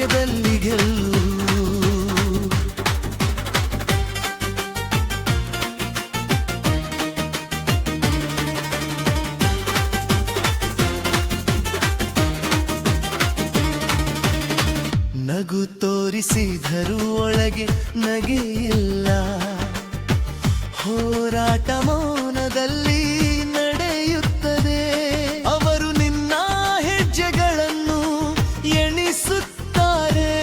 ಧೈರ್ಯದಲ್ಲಿ ಗೆಲ್ಲು. ನಗು ತೋರಿಸಿದರೂ ಒಳಗೆ ನಗೆಯಿಲ್ಲ, ಹೋರಾಟ ಮೌನದಲ್ಲಿ ನಡೆಯುತ್ತದೆ. ಅವರು ನಿನ್ನ ಹೆಜ್ಜೆಗಳನ್ನು ಎಣಿಸುತ್ತಾರೆ,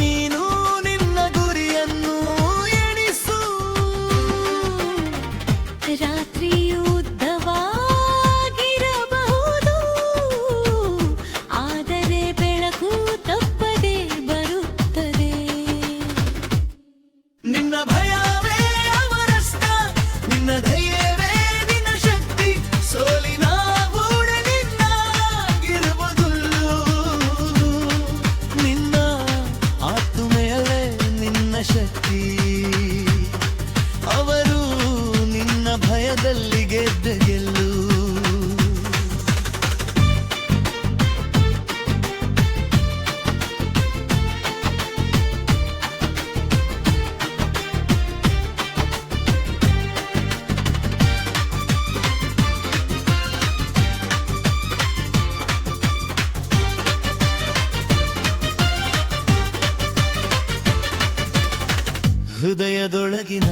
ನೀನು ನಿನ್ನ ಗುರಿಯನ್ನು ಎಣಿಸು. ರಾತ್ರಿಯು ಉದ್ದವಾಗಿರಬಹುದು, ಆದರೆ ಬೆಳಕು ತಪ್ಪದೆ ಬರುತ್ತದೆ. ನಿನ್ನ ಭಯವೇ ಅವರಷ್ಟ, ನಿನ್ನ ಧೈರ್ಯವೇ ನಿನ್ನ ಶಕ್ತಿ. ಸೋಲಿನ ಬೂಡೆ ನಿನ್ನಾಗಿರುವುದಿಲ್ಲ, ನಿನ್ನ ಆತ್ಮೆಯಲ್ಲೇ ನಿನ್ನ ಶಕ್ತಿ. ಅವರು ನಿನ್ನ ಭಯದಲ್ಲಿ ಗೆದ್ದ ಗೆಲ್ಲು. ಹೃದಯದೊಳಗಿನ